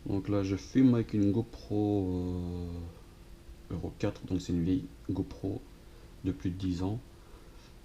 Donc là je filme avec une GoPro Euro 4, donc c'est une vieille GoPro de plus de 10 ans.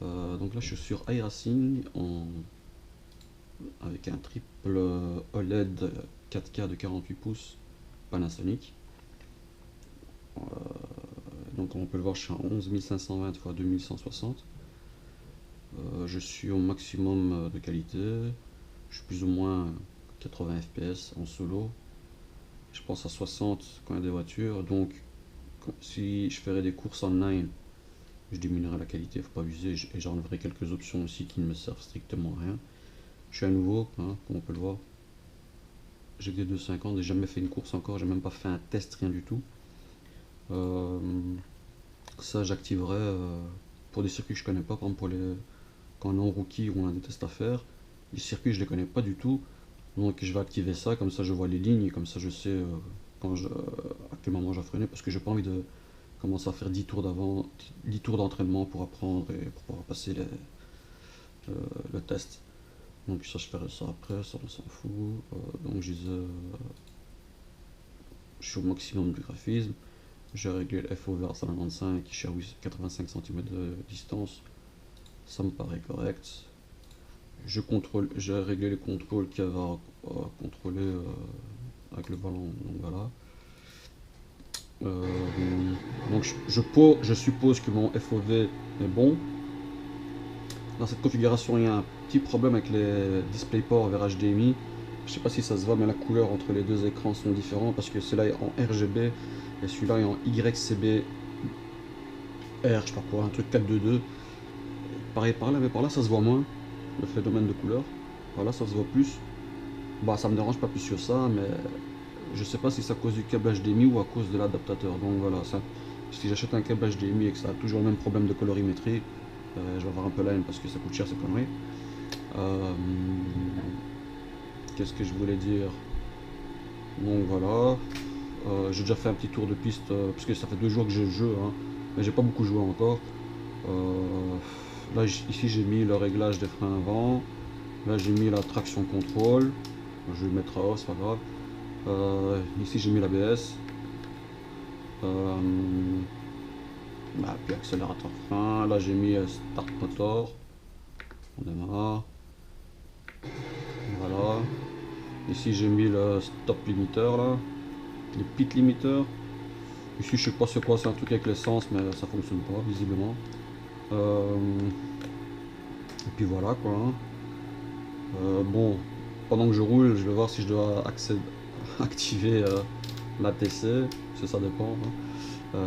Donc là je suis sur iRacing avec un triple OLED 4K de 48 pouces Panasonic. Donc on peut le voir, je suis à 11520 x 2160. Je suis au maximum de qualité. Je suis plus ou moins 80 fps en solo. Je pense à 60 quand il y a des voitures. Donc si je ferais des courses online, je diminuerai la qualité, faut pas abuser, et j'enlèverai quelques options aussi qui ne me servent strictement à rien. Je suis à nouveau, hein, comme on peut le voir. J'ai que des 250, j'ai jamais fait une course encore, j'ai même pas fait un test, rien du tout. Ça j'activerai pour des circuits que je connais pas, par exemple pour les, quand on est en rookie ou on a des tests à faire. Les circuits je les connais pas du tout, donc je vais activer ça, comme ça je vois les lignes, et comme ça je sais à quel moment je vais freiner, parce que j'ai pas envie de commencer à faire 10 tours d'avant, 10 tours d'entraînement pour apprendre et pour pouvoir passer le test. Donc ça je ferai ça après, ça on s'en fout. Donc je disais, je suis au maximum du graphisme. J'ai réglé le FOV à 195, je suis à 85 cm de distance. Ça me paraît correct. J'ai réglé les contrôles qu'il y avait à contrôler avec le ballon. Donc voilà. Donc je suppose que mon FOV est bon. Dans cette configuration, il y a un petit problème avec les DisplayPort vers HDMI. Je sais pas si ça se voit, mais la couleur entre les deux écrans sont différentes, parce que celui-là est en RGB et celui-là est en YCB R, je sais pas quoi, un truc 422. Pareil par là, mais par là ça se voit moins, le phénomène de couleur. Par là ça se voit plus. Bah ça me dérange pas plus que ça, mais je sais pas si c'est à cause du câble HDMI ou à cause de l'adaptateur. Donc voilà, ça, si j'achète un câble HDMI et que ça a toujours le même problème de colorimétrie, je vais avoir un peu la haine parce que ça coûte cher ces conneries. Qu'est-ce que je voulais dire? Donc voilà, j'ai déjà fait un petit tour de piste parce que ça fait 2 jours que j'ai le jeu, hein, mais j'ai pas beaucoup joué encore. Là ici j'ai mis le réglage des freins avant, là j'ai mis la traction contrôle, je vais le mettre à haut, c'est pas grave. Ici j'ai mis l'ABS, puis accélérateur frein, là j'ai mis start motor, on démarre, voilà. Ici j'ai mis le stop limiteur là, le pit limiteur. Ici je sais pas c'est quoi, c'est un truc avec l'essence mais ça fonctionne pas visiblement. Et puis voilà quoi. Bon, pendant que je roule, je vais voir si je dois activer l'ATC, parce que ça dépend. Hein.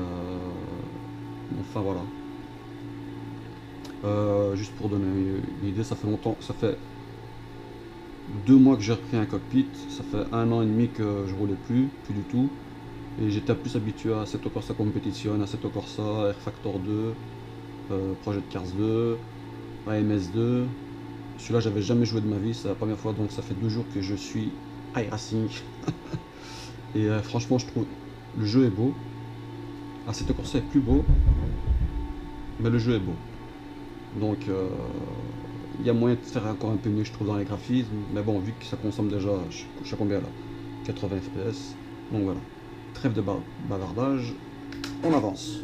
Enfin voilà. Juste pour donner une idée, ça fait longtemps, ça fait 2 mois que j'ai repris un cockpit, ça fait 1 an et demi que je roulais plus du tout. Et j'étais plus habitué à Assetto Corsa Competition, Assetto Corsa, Air Factor 2, Project Cars 2, AMS2. Celui-là, j'avais jamais joué de ma vie, c'est la première fois, donc ça fait 2 jours que je suis iRacing. Et franchement, je trouve le jeu est beau. Assetto Corsa est plus beau, mais le jeu est beau. Donc, il y a moyen de faire encore un peu mieux, je trouve, dans les graphismes. Mais bon, vu que ça consomme déjà, je sais combien là, 80 fps. Donc voilà, trêve de bavardage, on avance.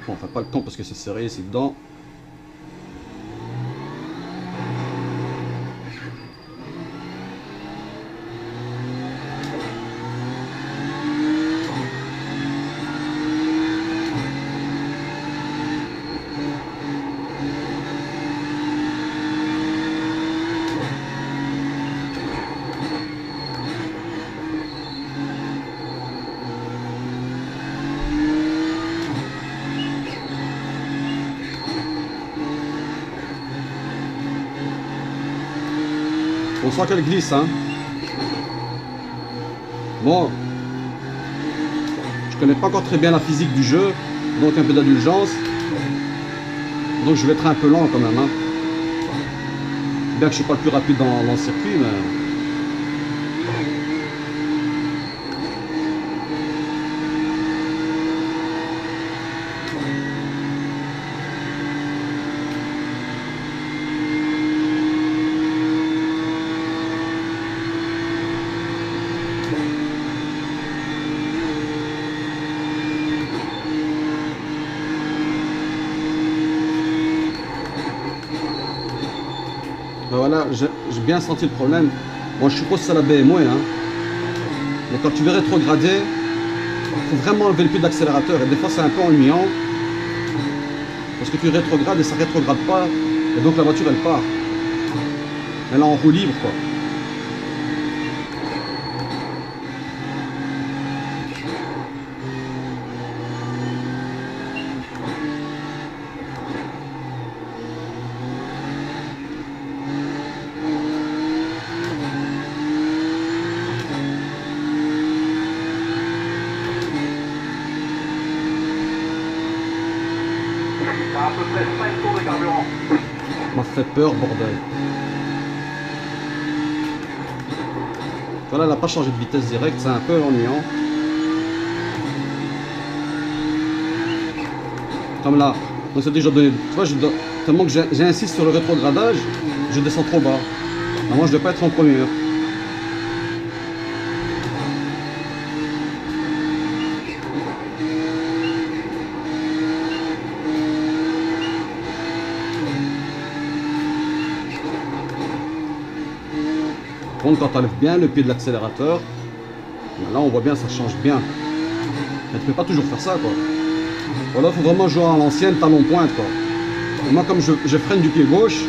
Bon, enfin pas le temps parce que c'est serré, c'est dedans. On sent qu'elle glisse, hein. Bon, je connais pas encore très bien la physique du jeu, donc un peu d'indulgence. Donc je vais être un peu lent quand même, hein. Bien que je suis pas le plus rapide dans le circuit, mais... Voilà, j'ai bien senti le problème. Bon, je suppose que c'est la BMW, hein. Mais quand tu veux rétrograder, il faut vraiment enlever le pied de l'accélérateur. Et des fois, c'est un peu ennuyant. Parce que tu rétrogrades et ça rétrograde pas. Et donc la voiture, elle part. Elle est en roue libre, quoi. À peu près 5 tours de carburant. Ça m'a fait peur, bordel. Voilà, elle n'a pas changé de vitesse directe, c'est un peu ennuyant. Comme là, donc c'est déjà donné. Tu vois, tellement que j'insiste sur le rétrogradage, je descends trop bas. Moi, je ne dois pas être en première. Quand tu enlèves bien le pied de l'accélérateur, là on voit bien ça change bien. Mais tu peux pas toujours faire ça, quoi. Voilà, faut vraiment jouer à l'ancienne talon pointe, quoi. Et moi, comme je freine du pied gauche,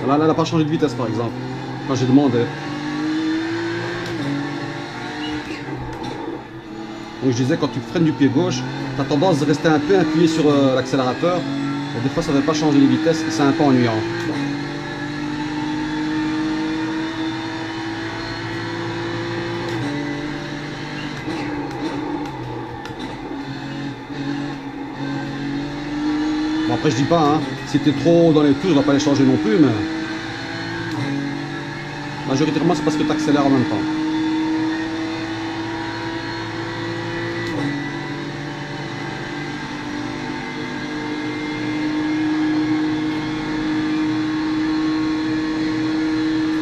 là elle n'a pas changé de vitesse, par exemple, quand j'ai demandé. Donc je disais, quand tu freines du pied gauche, tu as tendance à rester un peu appuyé sur l'accélérateur. Et des fois ça ne veut pas changer les vitesses et c'est un peu ennuyant. Bon, après je dis pas, hein, si tu es trop dans les tours, je ne vais pas les changer non plus, mais majoritairement c'est parce que tu accélères en même temps.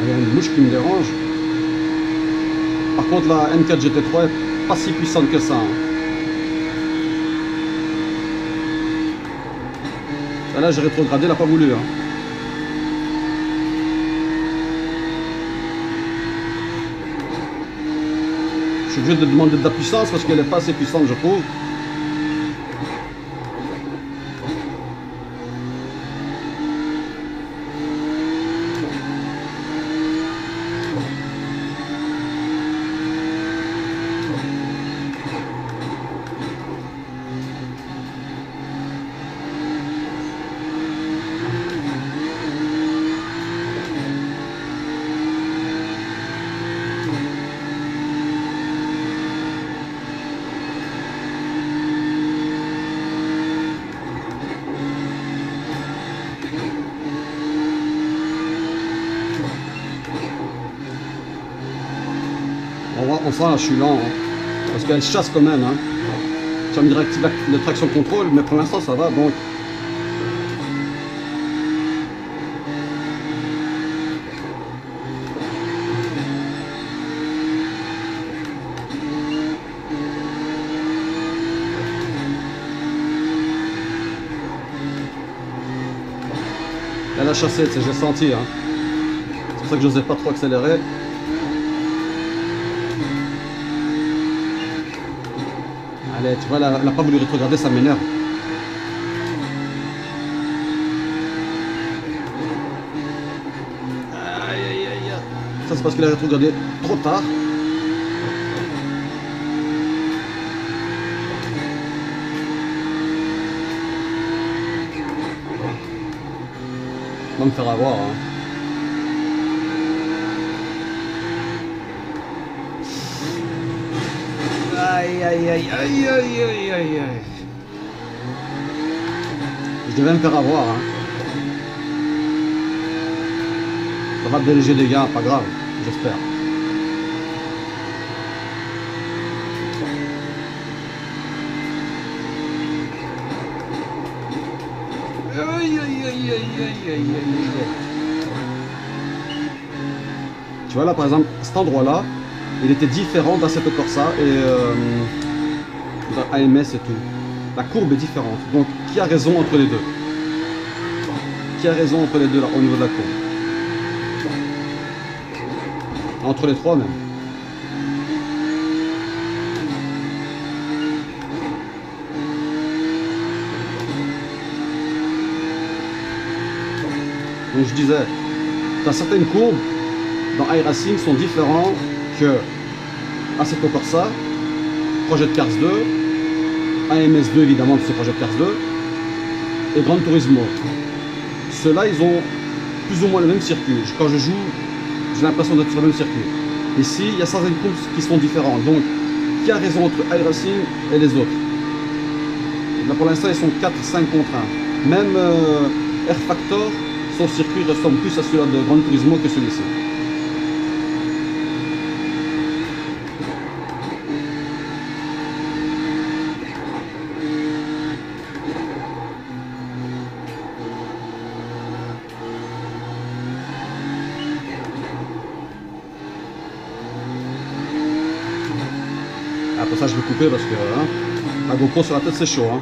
Il y a une mouche qui me dérange. Par contre la M4 GT3 est pas si puissante que ça, hein. Là j'ai rétrogradé, elle n'a pas voulu, hein. Je suis obligé de demander de la puissance parce qu'elle n'est pas assez puissante, je trouve. On sent là, je suis lent, hein, parce qu'elle chasse quand même, hein. Ça me directive la traction contrôle, mais pour l'instant ça va, donc. Elle a chassé, j'ai senti, hein. C'est pour ça que je n'osais pas trop accélérer. Allez, tu vois, elle n'a pas voulu rétrograder, ça m'énerve. Aïe, aïe, aïe. Ça, c'est parce qu'elle a rétrogradé trop tard. On va me faire avoir, hein. Aïe, aïe, aïe, aïe, aïe, aïe, aïe, aïe. Je devais me faire avoir, hein. Ça va te déléger des gars, pas grave, j'espère. Aïe, aïe, aïe, aïe, aïe, aïe, aïe. Tu vois là, par exemple, cet endroit-là, il était différent d'Assetto Corsa et dans AMS et tout. La courbe est différente. Donc, qui a raison entre les deux? qui a raison entre les deux là, au niveau de la courbe? Entre les trois même. Donc je disais, tu as certaines courbes dans iRacing sont différentes que Assetto Corsa, Project Cars 2, AMS 2 évidemment, c'est Project Cars 2, et Gran Turismo. Ceux-là, ils ont plus ou moins le même circuit. Quand je joue, j'ai l'impression d'être sur le même circuit. Ici, il y a certaines courses qui sont différentes. Donc, qui a raison entre iRacing et les autres? Là, pour l'instant, ils sont 4-5 contre 1. Même Air Factor, son circuit ressemble plus à celui-là de Gran Turismo que celui-ci. Après ça, je vais couper parce que la GoPro sur la tête, c'est chaud. Hein.